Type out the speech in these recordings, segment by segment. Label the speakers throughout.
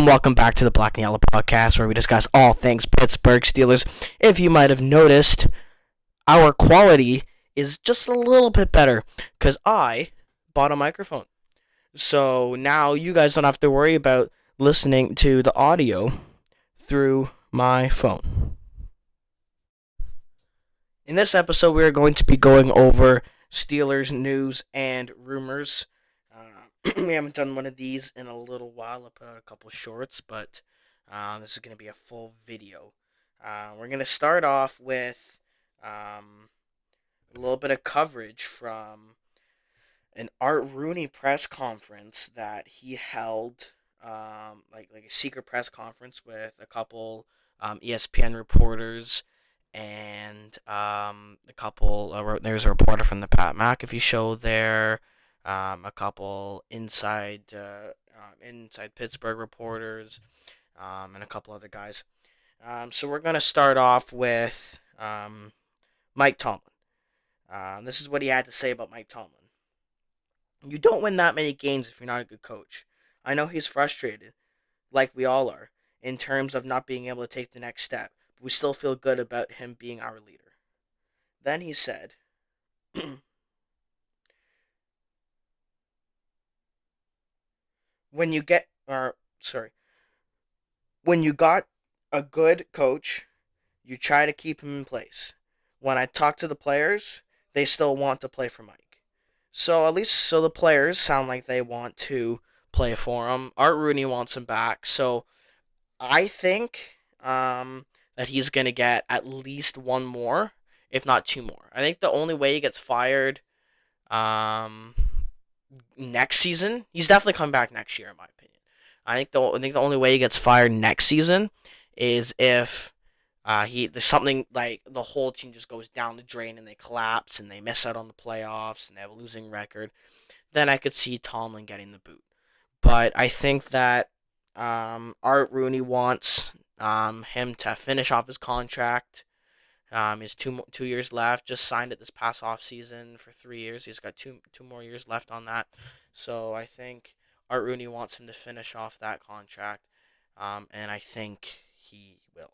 Speaker 1: Welcome back to the Black and Yellow Podcast, where we discuss all things Pittsburgh Steelers. If you might have noticed, our quality is just a little bit better because I bought a microphone. So now you guys don't have to worry about listening to the audio through my phone. In this episode, we are going to be going over Steelers news and rumors. We haven't done one of these in a little while. I put out a couple shorts, but this is going to be a full video. We're going to start off with a little bit of coverage from an Art Rooney press conference that he held, like a secret press conference with a couple ESPN reporters and a couple. There's a reporter from the Pat McAfee show there. A couple inside Pittsburgh reporters, and a couple other guys. So we're gonna start off with Mike Tomlin. This is what he had to say about Mike Tomlin. You don't win that many games if you're not a good coach. I know he's frustrated, like we all are, in terms of not being able to take the next step. But we still feel good about him being our leader. Then he said, when you get when you got a good coach, you try to keep him in place. When I talk to the players, they still want to play for Mike. So at least the players sound like they want to play for him. Art Rooney wants him back. So I think that he's going to get at least one more, if not two more. I think the only way he gets fired next season, he's definitely coming back next year, in my opinion. I think the only way he gets fired next season is if there's something like the whole team just goes down the drain and they collapse and they miss out on the playoffs and they have a losing record. Then I could see Tomlin getting the boot. But I think that Art Rooney wants him to finish off his contract. He has 2 years left. Just signed it this past off season for 3 years. He's got two more years left on that. So I think Art Rooney wants him to finish off that contract, and I think he will.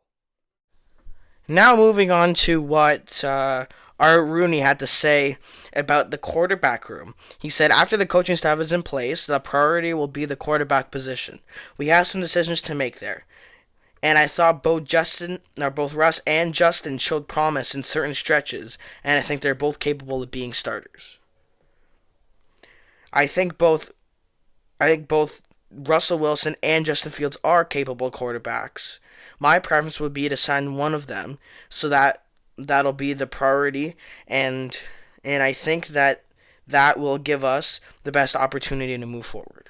Speaker 1: Now moving on to what Art Rooney had to say about the quarterback room. He said, after the coaching staff is in place, the priority will be the quarterback position. We have some decisions to make there. And I thought both Russ and Justin showed promise in certain stretches, and I think they're both capable of being starters. I think both Russell Wilson and Justin Fields are capable quarterbacks. My preference would be to sign one of them, so that'll be the priority, and I think that will give us the best opportunity to move forward.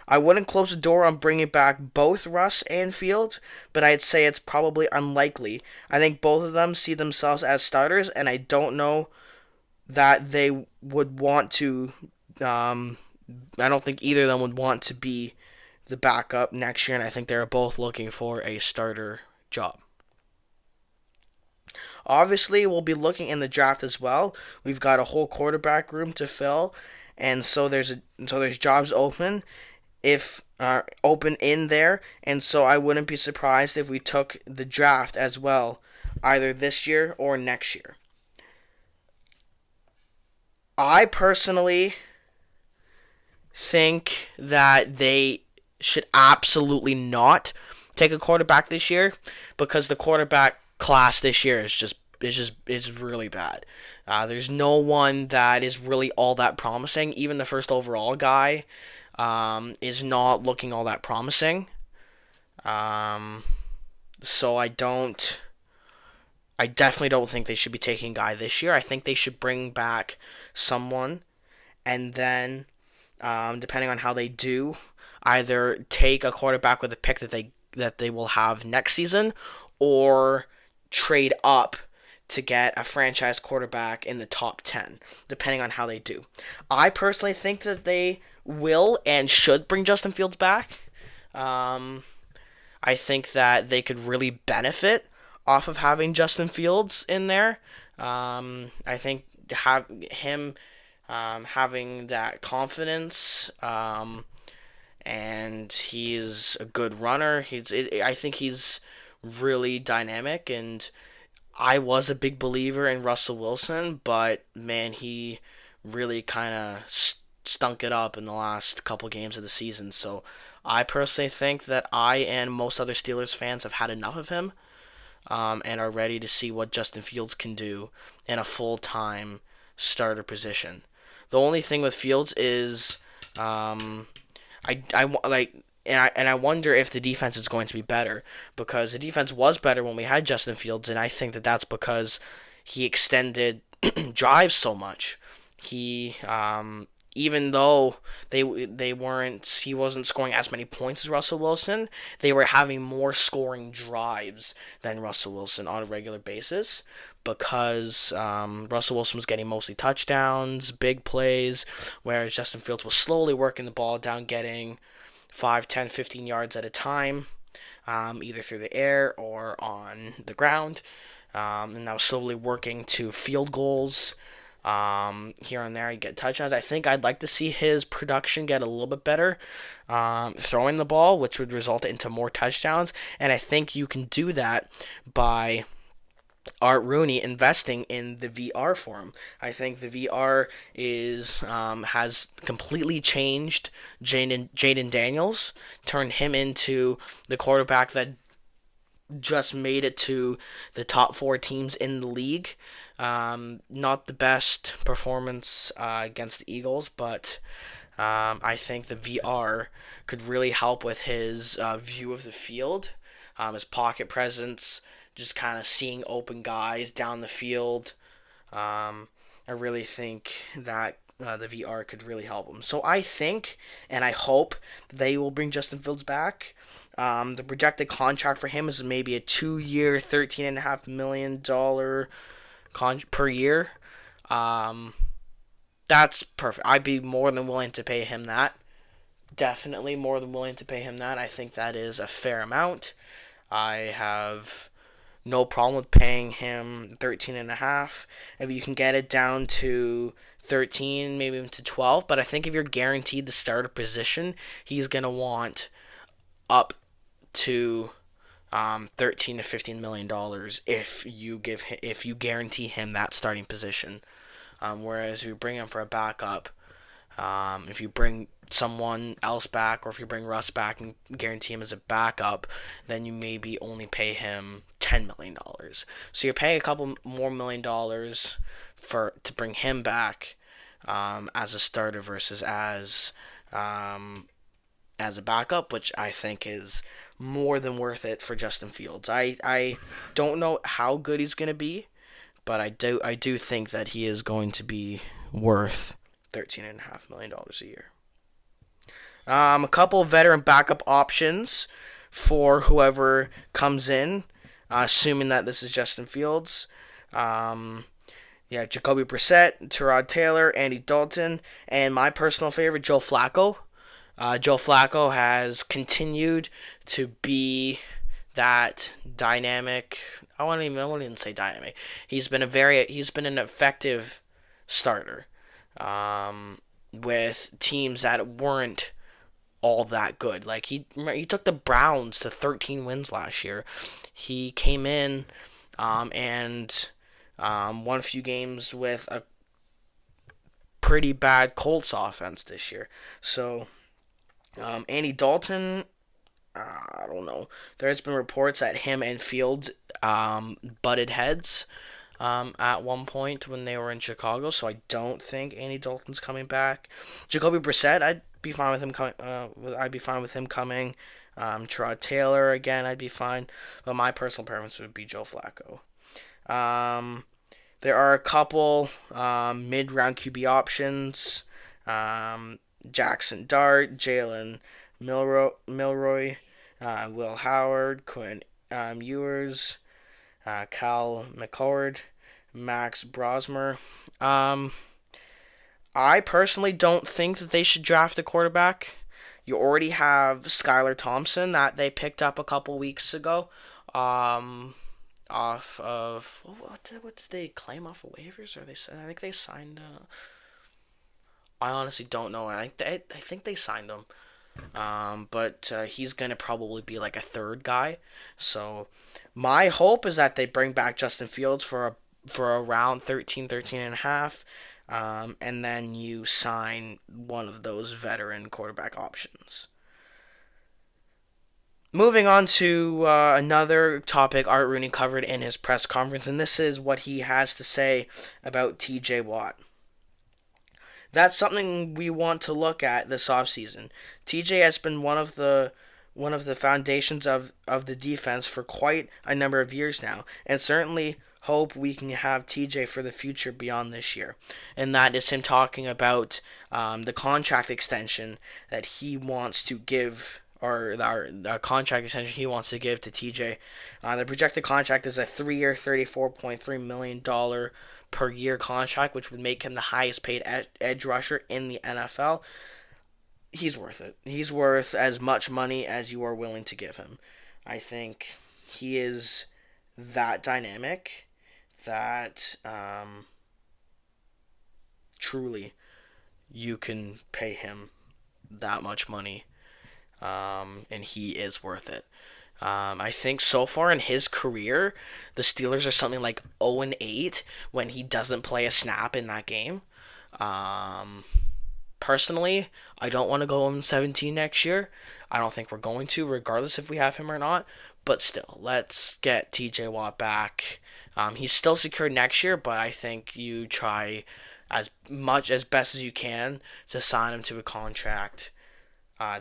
Speaker 1: I wouldn't close the door on bringing back both Russ and Fields, but I'd say it's probably unlikely. I think both of them see themselves as starters, and I don't know that they would want to. I don't think either of them would want to be the backup next year, and I think they're both looking for a starter job. Obviously, we'll be looking in the draft as well. We've got a whole quarterback room to fill, and so there's jobs open in there, and so I wouldn't be surprised if we took the draft as well, either this year or next year. I personally think that they should absolutely not take a quarterback this year because the quarterback class this year is really bad. There's no one that is really all that promising. Even the first overall guy is not looking all that promising. So I definitely don't think they should be taking a guy this year. I think they should bring back someone, and then, depending on how they do, either take a quarterback with a pick that they will have next season, or trade up to get a franchise quarterback in the top 10, depending on how they do. I personally think that they will and should bring Justin Fields back. I think that they could really benefit off of having Justin Fields in there. I think having that confidence and he's a good runner. I think he's really dynamic, and I was a big believer in Russell Wilson, but man, he really kind of stunk it up in the last couple games of the season. So I personally think that I and most other Steelers fans have had enough of him, and are ready to see what Justin Fields can do in a full time starter position. The only thing with Fields is um, like, and I wonder if the defense is going to be better, because the defense was better when we had Justin Fields, and I think that that's because he extended drives so much. He even though they weren't he wasn't scoring as many points as Russell Wilson, they were having more scoring drives than Russell Wilson on a regular basis, because Russell Wilson was getting mostly touchdowns, big plays, whereas Justin Fields was slowly working the ball down, getting 5, 10, 15 yards at a time, either through the air or on the ground. And I was slowly working to field goals. Here and there, you get touchdowns. I think I'd like to see his production get a little bit better, throwing the ball, which would result into more touchdowns. And I think you can do that by Art Rooney investing in the VR for him. I think the VR is has completely changed Jaden Daniels, turned him into the quarterback that just made it to the top 4 teams in the league. Not the best performance against the Eagles, but I think the VR could really help with his view of the field, his pocket presence, just kind of seeing open guys down the field. I really think that the VR could really help him. So I think and I hope they will bring Justin Fields back. The projected contract for him is maybe a 2-year, $13.5 million per year. Um, that's perfect. I'd be more than willing to pay him that. Definitely more than willing to pay him that. I think that is a fair amount. I have no problem with paying him 13 and a half. If you can get it down to 13, maybe even to 12, but I think if you're guaranteed the starter position, he's going to want up to 13 to 15 million dollars if you guarantee him that starting position. Whereas if you bring him for a backup, if you bring someone else back, or if you bring Russ back and guarantee him as a backup, then you maybe only pay him $10 million. So you're paying a couple more $1 million to bring him back as a starter versus as a backup, which I think is more than worth it for Justin Fields. I don't know how good he's going to be, but I do think that he is going to be worth $13.5 million a year. A couple of veteran backup options for whoever comes in, assuming that this is Justin Fields. Jacoby Brissett, Tyrod Taylor, Andy Dalton, and my personal favorite, Joe Flacco. Joe Flacco has continued to be that dynamic. I won't even say dynamic. He's been an effective starter, with teams that weren't all that good. Like he took the Browns to 13 wins last year. He came in and won a few games with a pretty bad Colts offense this year. So Andy Dalton, I don't know. There's been reports that him and Fields butted heads at one point when they were in Chicago, so I don't think Andy Dalton's coming back. Jacoby Brissett, I'd be fine with him coming. I'd be fine with him coming. Tyrod Taylor, again, I'd be fine. But my personal preference would be Joe Flacco. There are a couple mid-round QB options. Jackson Dart, Jalen Milroy, Will Howard, Quinn Ewers, Cal McCord, Max Brosmer. I personally don't think that they should draft a quarterback. You already have Skylar Thompson that they picked up a couple weeks ago. Off of what did they claim off of waivers? Or I think they signed. I honestly don't know. I think they signed him. But he's going to probably be like a third guy. So my hope is that they bring back Justin Fields for around 13, 13 and a half. And then you sign one of those veteran quarterback options. Moving on to another topic Art Rooney covered in his press conference, and this is what he has to say about TJ Watt. That's something we want to look at this offseason. TJ has been one of the foundations of the defense for quite a number of years now, and certainly hope we can have TJ for the future beyond this year. And that is him talking about the contract extension that he wants to give, or the contract extension he wants to give to TJ. The projected contract is a 3-year, $34.3 million per year contract, which would make him the highest paid edge rusher in the NFL. He's worth it. He's worth as much money as you are willing to give him. I think he is that dynamic that truly you can pay him that much money, and he is worth it. I think so far in his career, the Steelers are something like 0-8 when he doesn't play a snap in that game. Um, Personally, I don't want to go 0-17 next year. I don't think we're going to, regardless if we have him or not. But still, let's get TJ Watt back. He's still secured next year, but I think you try as best as you can to sign him to a contract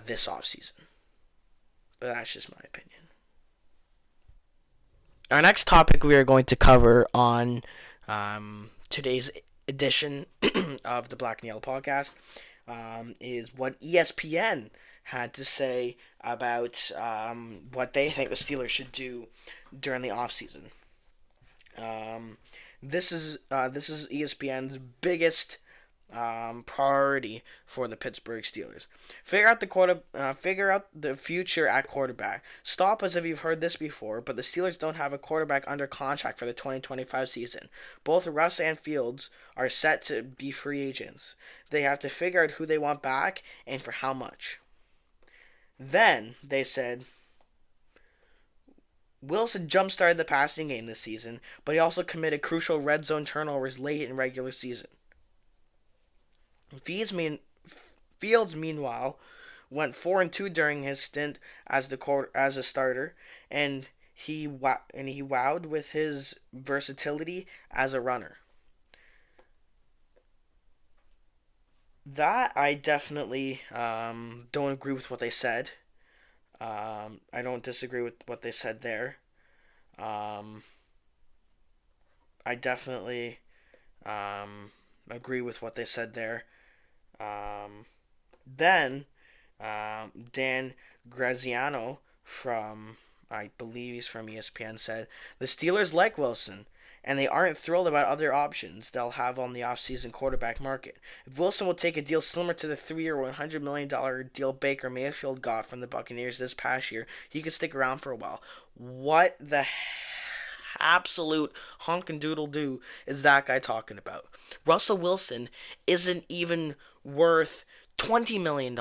Speaker 1: this offseason. But that's just my opinion. Our next topic we are going to cover on today's edition of the Black and Yellow podcast is what ESPN had to say about what they think the Steelers should do during the offseason. This is ESPN's biggest priority for the Pittsburgh Steelers. Figure out the future at quarterback. Stop us if you've heard this before, but the Steelers don't have a quarterback under contract for the 2025 season. Both Russ and Fields are set to be free agents. They have to figure out who they want back and for how much. Then they said Wilson jump-started the passing game this season, but he also committed crucial red zone turnovers late in regular season. Fields, meanwhile, went 4-2 during his stint as a starter, and he wowed with his versatility as a runner. That I definitely don't agree with what they said. I don't disagree with what they said there. Um, I definitely agree with what they said there. Um, then Dan Graziano from, I believe he's from ESPN, said the Steelers like Wilson, and they aren't thrilled about other options they'll have on the offseason quarterback market. If Wilson will take a deal similar to the 3-year, $100 million deal Baker Mayfield got from the Buccaneers this past year, he could stick around for a while. What the absolute honk and doodle do is that guy talking about? Russell Wilson isn't even worth $20 million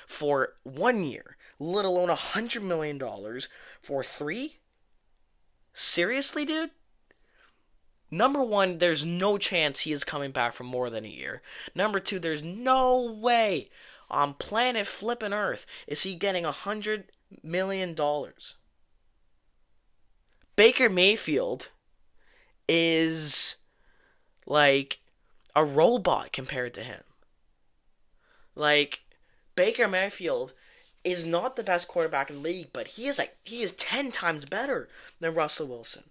Speaker 1: for 1 year, let alone $100 million for 3? Seriously, dude? Number one, there's no chance he is coming back for more than a year. Number two, there's no way on planet flippin' Earth is he getting $100 million. Baker Mayfield is like a robot compared to him. Like, Baker Mayfield is not the best quarterback in the league, but he is 10 times better than Russell Wilson.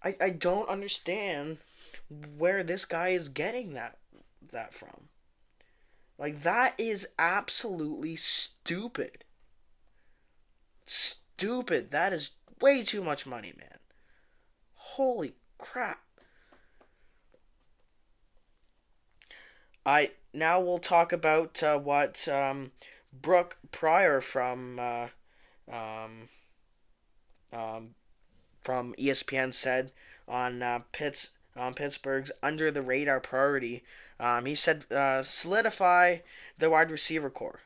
Speaker 1: I don't understand where this guy is getting that from. Like, that is absolutely stupid. Stupid. That is way too much money, man. Holy crap. Now we'll talk about what Brooke Pryor um, from ESPN said on Pittsburgh's under the radar priority. He said solidify the wide receiver core.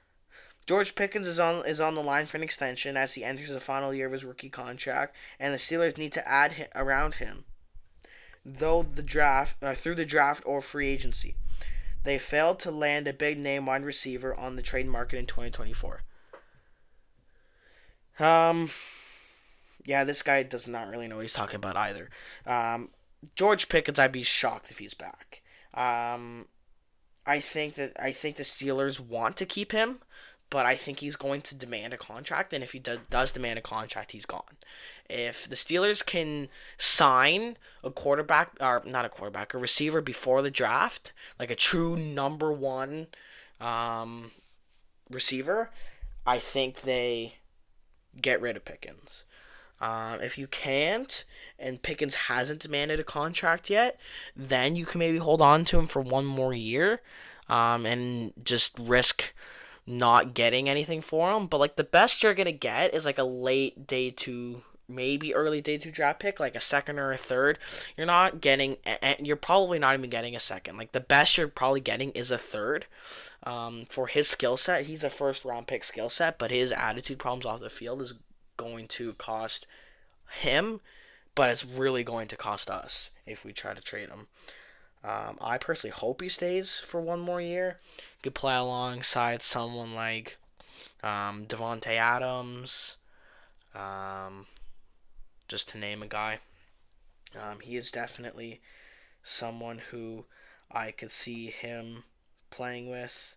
Speaker 1: George Pickens is on the line for an extension as he enters the final year of his rookie contract, and the Steelers need to add around him, though the draft through the draft or free agency. They failed to land a big name wide receiver on the trade market in 2024. Um, yeah, this guy does not really know what he's talking about either. Um, George Pickens, I'd be shocked if he's back. Um, I think the Steelers want to keep him, but I think he's going to demand a contract, and if he does demand a contract, he's gone. If the Steelers can sign a quarterback, or not a quarterback, a receiver before the draft, like a true number one um, receiver, I think they get rid of Pickens. If you can't, and Pickens hasn't demanded a contract yet, then you can maybe hold on to him for one more year, and just risk not getting anything for him. But like the best you're gonna get is like a late day two, maybe early day two draft pick, like a second or a third. You're not getting, you're probably not even getting a second. Like the best you're probably getting is a third. For his skill set, he's a first round pick skill set, but his attitude problems off the field is going to cost him, but it's really going to cost us if we try to trade him. I personally hope he stays for one more year. Could play alongside someone like Devontae Adams, um, just to name a guy. He is definitely someone who I could see him playing with.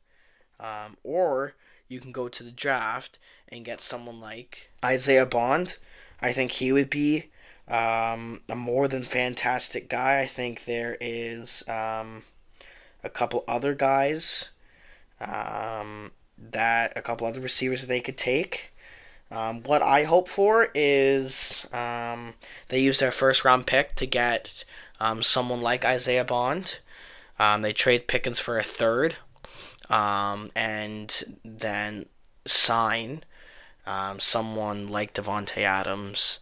Speaker 1: Or you can go to the draft and get someone like Isaiah Bond. I think he would be a more than fantastic guy. I think there is a couple other guys that a couple other receivers that they could take. What I hope for is they use their first round pick to get someone like Isaiah Bond. They trade Pickens for a third, and then sign someone like Devontae Adams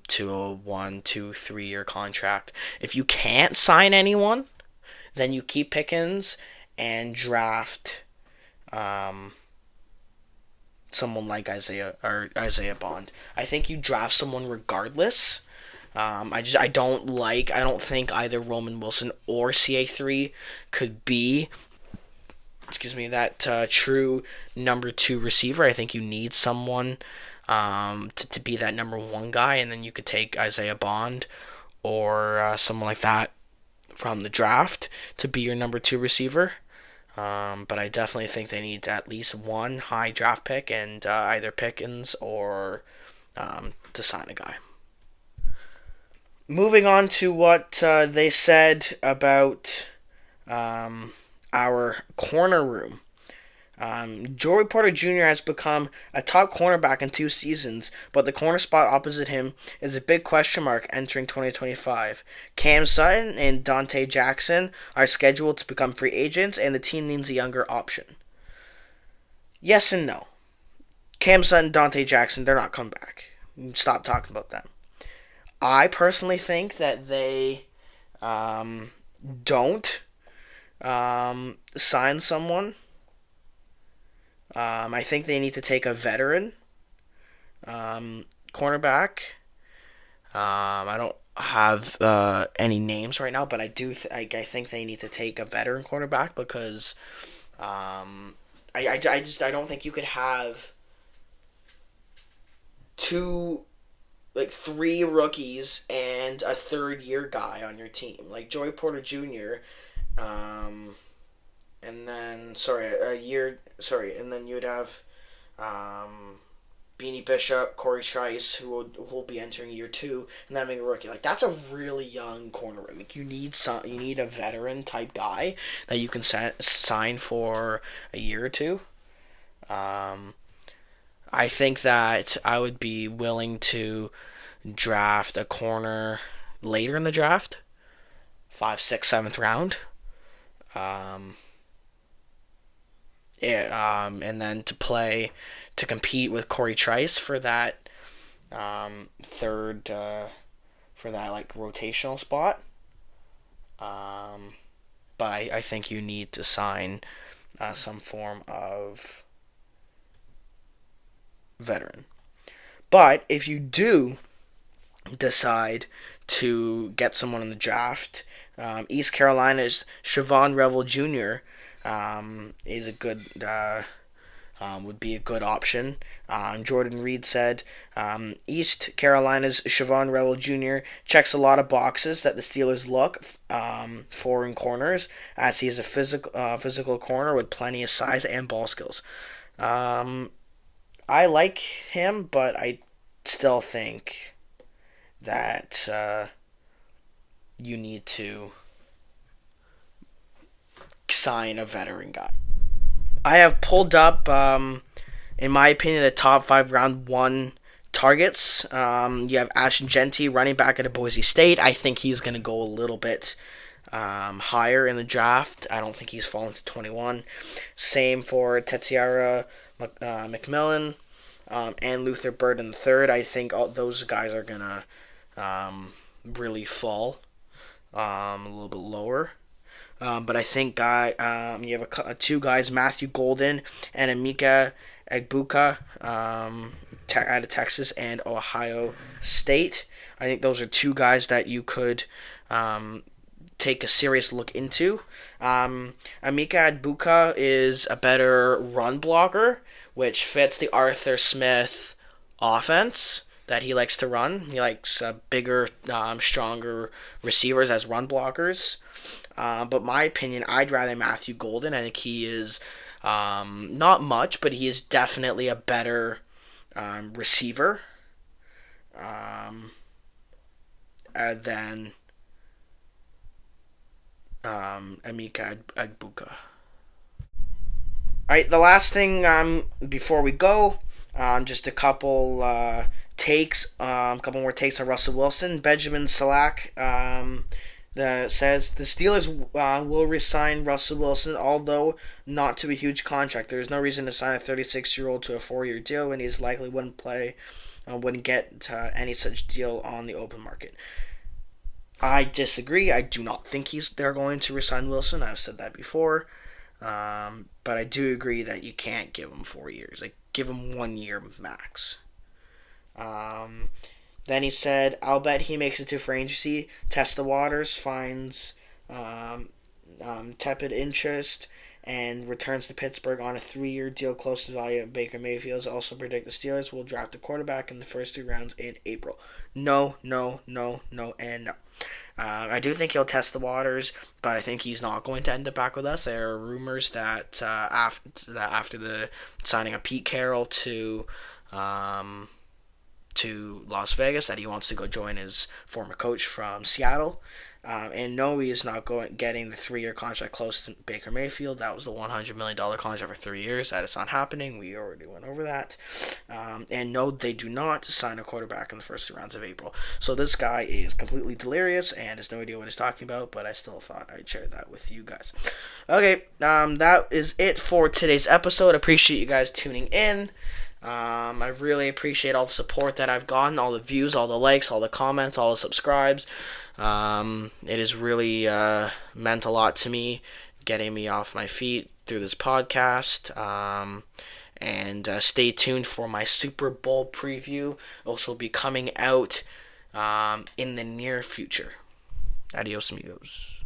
Speaker 1: to a 1, 2, 3 year contract. If you can't sign anyone, then you keep Pickens and draft someone like Isaiah Bond. I think you draft someone regardless. I don't think either Roman Wilson or CA3 could be, that true number two receiver. I think you need someone to be that number one guy, and then you could take Isaiah Bond or someone like that from the draft to be your number two receiver. But I definitely think they need at least one high draft pick and either Pickens or to sign a guy. Moving on to what they said about our corner room. Joey Porter Jr. has become a top cornerback in 2 seasons, but the corner spot opposite him is a big question mark entering 2025. Cam Sutton and Dante Jackson are scheduled to become free agents, and the team needs a younger option. Yes and no. Cam Sutton, Dante Jackson, they're not coming back. Stop talking about them. I personally think that they don't sign someone. I think they need to take a veteran cornerback. I don't have any names right now, but I do. I think they need to take a veteran cornerback because I don't think you could have three rookies and a third year guy on your team, like Joey Porter Jr. And then and then you'd have Beanie Bishop, Corey Trice, who will be entering year two, and then having a rookie. Like that's a really young corner room. Like you need a veteran type guy that you can sign for a year or two. I think that I would be willing to draft a corner later in the draft, 5, 6, 7th round. And then to compete with Corey Trice for that third for that like rotational spot. But I think you need to sign some form of veteran. But if you do decide to get someone in the draft, East Carolina's Siobhan Revel Jr. Is a good would be a good option. Jordan Reed said East Carolina's Siobhan Revel Jr. checks a lot of boxes that the Steelers look for in corners, as he is a physical corner with plenty of size and ball skills. I like him, but I still think that you need to sign a veteran guy. I have pulled up, in my opinion, the top 5 round 1 targets. You have Ashton Genty, running back at Boise State. I think he's going to go a little bit higher in the draft. I don't think he's fallen to 21. Same for Tetiara McMillan and Luther Burden III. I think all those guys are going to really fall a little bit lower. But I think you have two guys, Matthew Golden and Emeka Egbuka, out of Texas and Ohio State. I think those are two guys that you could take a serious look into. Emeka Egbuka is a better run blocker, which fits the Arthur Smith offense that he likes to run. He likes bigger, stronger receivers as run blockers. But my opinion, I'd rather Matthew Golden. I think he is not much, but he is definitely a better receiver than Emeka Egbuka. All right, the last thing before we go, just a couple couple more takes on Russell Wilson. Benjamin Salak that says the Steelers will re-sign Russell Wilson, although not to a huge contract. There is no reason to sign a 36-year-old to a 4-year deal when he likely wouldn't get any such deal on the open market. I disagree. I do not think they're going to re-sign Wilson. I've said that before. But I do agree that you can't give him 4 years. Like, give him 1 year max. Then he said, I'll bet he makes it to free agency, test the waters, finds tepid interest, and returns to Pittsburgh on a 3-year deal close to the value of Baker Mayfield's. Also predict the Steelers will draft a quarterback in the first 2 rounds in April. No, and no. I do think he'll test the waters, but I think he's not going to end up back with us. There are rumors that after the signing of Pete Carroll to Las Vegas, that he wants to go join his former coach from Seattle. And no, he is not getting the 3-year contract close to Baker Mayfield. That was the $100 million contract for 3 years. That is not happening. We already went over that. And no, they do not sign a quarterback in the first 2 rounds of April. So this guy is completely delirious and has no idea what he's talking about, but I still thought I'd share that with you guys. Okay, that is it for today's episode. Appreciate you guys tuning in. I really appreciate all the support that I've gotten, all the views, all the likes, all the comments, all the subscribes. It has really meant a lot to me, getting me off my feet through this podcast. And stay tuned for my Super Bowl preview, which will be coming out in the near future. Adios, amigos.